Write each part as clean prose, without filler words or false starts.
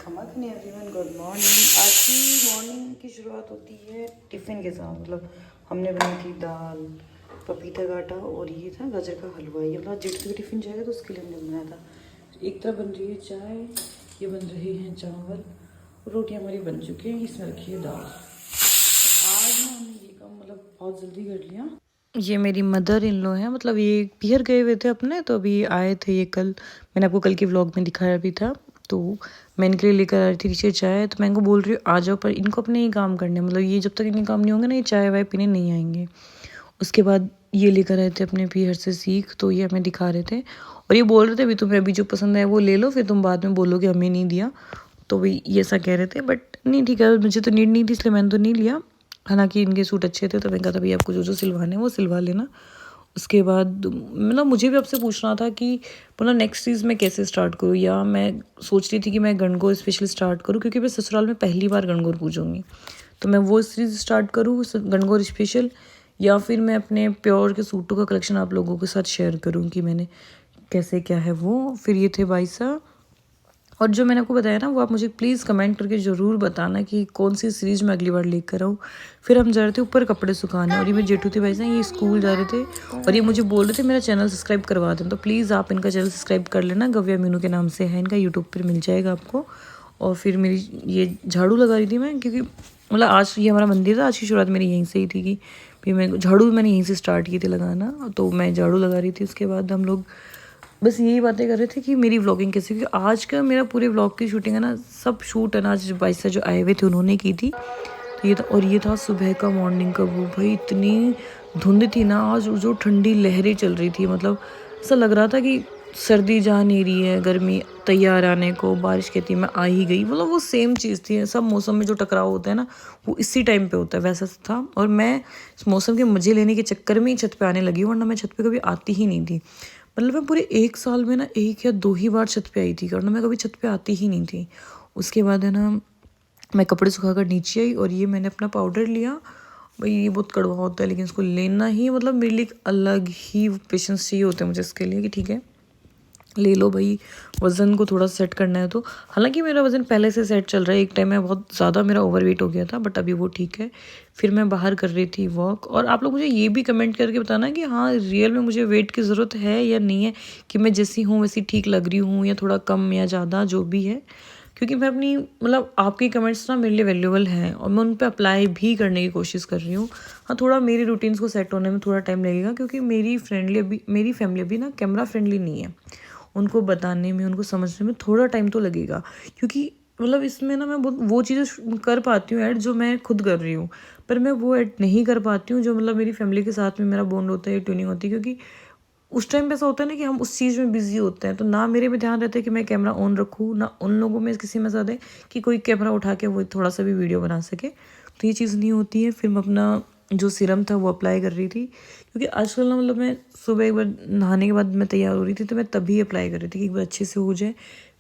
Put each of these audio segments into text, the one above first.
खमकने everyone good morning. आज की morning की शुरुआत होती है टिफ़िन के साथ। मतलब हमने बनाई थी दाल, पपीता काटा और ये था गाजर का हलवा। ये मतलब जेठ का टिफ़िन जाएगा तो उसके लिए हमने बनाया था। एक तरफ बन रही है चाय, ये बन रहे हैं चावल, रोटियां हमारी बन चुकी हैं, इसमें रखी है दाल। आज ना हमने ये काम मतलब बहुत जल्दी कर लिया। ये मेरी मदर इन लॉ हैं, मतलब ये पियर गए हुए थे अपने, तो अभी आए थे ये कल। मैंने आपको कल के व्लॉग में दिखाया भी था। तो मैं इनके लिए लेकर आ रही थी नीचे चाय, तो मैं इनको बोल रही हूँ आ जाओ, पर इनको अपने ही काम करने, मतलब ये जब तक इन्हें काम नहीं होंगे ना ये चाय वाय पीने नहीं आएंगे। उसके बाद ये लेकर आए थे अपने पियर से सीख, तो ये हमें दिखा रहे थे और ये बोल रहे थे अभी तुम्हें अभी जो पसंद है वो ले लो, फिर तुम बाद में बोलोगे हमें नहीं दिया। तो भाई ये ऐसा कह रहे थे, बट नहीं ठीक है, मुझे तो नीड नहीं थी इसलिए मैंने तो नहीं लिया। हालांकि इनके सूट अच्छे थे तो मैंने कहा था भैया आपको जो जो सिलवाने हैं वो सिलवा लेना। उसके बाद मतलब मुझे भी आपसे पूछना था कि मतलब नेक्स्ट चीज़ मैं कैसे स्टार्ट करूँ, या मैं सोच रही थी कि मैं गणगौर स्पेशल स्टार्ट करूँ क्योंकि मैं ससुराल में पहली बार गणगौर पूजूंगी। तो मैं वो चीज़ स्टार्ट करूँ गणगौर स्पेशल, या फिर मैं अपने प्योर के सूटों का कलेक्शन आप लोगों के साथ शेयर करूँ कि मैंने कैसे क्या है वो। फिर ये थे भाई साहब, और जो मैंने आपको बताया ना वो आप मुझे प्लीज़ कमेंट करके ज़रूर बताना कि कौन सी सीरीज़ मैं अगली बार लेकर आऊँ। फिर हम जा रहे थे ऊपर कपड़े सुखाने, और ये मेरे जेठू थे भाई साहब, ये स्कूल जा रहे थे और ये मुझे बोल रहे थे मेरा चैनल सब्सक्राइब करवा दें। तो प्लीज़ आप इनका चैनल सब्सक्राइब कर लेना, गव्या मीनू के नाम से है इनका, यूट्यूब पर मिल जाएगा आपको। और फिर मेरी ये झाड़ू लगा रही थी मैं, क्योंकि मतलब आज ये हमारा मंदिर था, आज की शुरुआत मेरी यहीं से ही थी कि फिर मैं झाड़ू मैंने यहीं से स्टार्ट की थी लगाना, तो मैं झाड़ू लगा रही थी। उसके बाद हम लोग बस यही बातें कर रहे थे कि मेरी व्लॉगिंग कैसे, क्योंकि आज का मेरा पूरे व्लॉग की शूटिंग है ना, सब शूट है ना आज भाई साहब जो आए हुए थे उन्होंने की थी। तो ये था, और ये था सुबह का मॉर्निंग का वो। भाई इतनी धुंध थी ना आज, जो ठंडी लहरें चल रही थी, मतलब ऐसा लग रहा था कि सर्दी जा नहीं रही है, गर्मी तैयार आने को, बारिश कहती मैं आ ही गई। मतलब वो सेम चीज़ थी, सब मौसम में जो टकराव होता है ना वो इसी टाइम पे होता है, वैसा था। और मैं इस मौसम के मज़े लेने के चक्कर में ही छत पे आने लगी, वरना मैं छत पे कभी आती ही नहीं थी। मतलब मैं पूरे 1 साल में ना 1 या 2 ही बार छत पे आई थी, वरना मैं कभी छत पे आती ही नहीं थी। उसके बाद है ना मैं कपड़े सुखाकर नीचे आई, और ये मैंने अपना पाउडर लिया। भाई ये बहुत कड़वा होता है लेकिन इसको लेना ही मतलब मेरे लिए एक अलग ही पेशेंस चाहिए होता है मुझे इसके लिए कि ठीक है ले लो भाई, वज़न को थोड़ा सेट करना है। तो हालांकि मेरा वज़न पहले से सेट चल रहा है, एक टाइम में बहुत ज़्यादा मेरा ओवरवेट हो गया था, बट अभी वो ठीक है। फिर मैं बाहर कर रही थी वॉक, और आप लोग मुझे ये भी कमेंट करके बताना कि हाँ रियल में मुझे वेट की ज़रूरत है या नहीं है, कि मैं जैसी हूँ वैसी ठीक लग रही हूँ या थोड़ा कम या ज़्यादा जो भी है। क्योंकि मैं अपनी मतलब आपके कमेंट्स ना मेरे लिए वैल्यूबल हैं, और मैं उन पर अप्लाई भी करने की कोशिश कर रही हूँ। हाँ थोड़ा मेरी रूटीन्स को सेट होने में थोड़ा टाइम लगेगा, क्योंकि मेरी फैमिली अभी ना कैमरा फ्रेंडली नहीं है। उनको बताने में, उनको समझने में थोड़ा टाइम तो लगेगा, क्योंकि मतलब इसमें ना मैं बहुत वो चीज़ें कर पाती हूँ ऐड जो मैं खुद कर रही हूँ, पर मैं वो ऐड नहीं कर पाती हूँ जो मतलब मेरी फैमिली के साथ में मेरा बॉन्ड होता है, ट्यूनिंग होती है। क्योंकि उस टाइम पे ऐसा होता है ना कि हम उस चीज़ में बिजी होते हैं, तो ना मेरे में ध्यान रहता है कि मैं कैमरा ऑन रखूँ, ना उन लोगों में किसी में ज़्यादा है कि कोई कैमरा उठा के वो थोड़ा सा भी वीडियो बना सके। तो ये चीज़ नहीं होती है। फिर मैं अपना जो सीरम था वो अप्लाई कर रही थी, क्योंकि आजकल ना मतलब मैं सुबह एक बार नहाने के बाद मैं तैयार हो रही थी तो मैं तभी अप्लाई कर रही थी कि एक बार अच्छे से हो जाए।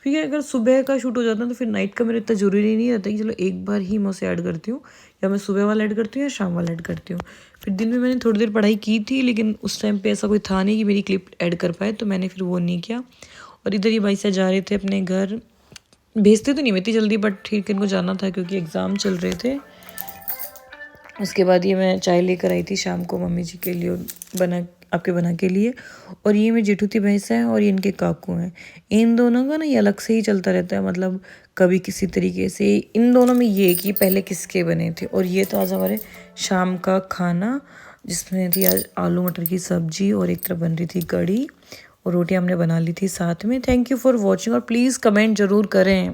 क्योंकि अगर सुबह का शूट हो जाता है तो फिर नाइट का मेरा इतना ज़रूरी नहीं रहता कि चलो एक बार ही मैं उसे ऐड करती हूँ, या मैं सुबह वाला ऐड करती हूँ या शाम वाला ऐड करती हूँ। फिर दिन में मैंने थोड़ी देर पढ़ाई की थी, लेकिन उस टाइम पे ऐसा कोई था नहीं कि मेरी क्लिप ऐड कर पाए, तो मैंने फिर वो नहीं किया। और इधर ये भाई साहब जा रहे थे अपने घर, भेजते तो नहीं मैं इतनी जल्दी, बट ठीक इनको जाना था क्योंकि एग्ज़ाम चल रहे थे। उसके बाद ये मैं चाय लेकर आई थी शाम को मम्मी जी के लिए, आपके बना के लिए। और ये मेरी जेठू थी भैंस है, और ये इनके काकू हैं। इन दोनों का ना ये अलग से ही चलता रहता है, मतलब कभी किसी तरीके से इन दोनों में ये कि पहले किसके बने थे। और ये तो आज हमारे शाम का खाना, जिसमें थी आज आलू मटर की सब्जी, और एक तरफ बन रही थी कढ़ी, और रोटियां हमने बना ली थी साथ में। थैंक यू फॉर वॉचिंग, और प्लीज़ कमेंट ज़रूर करें।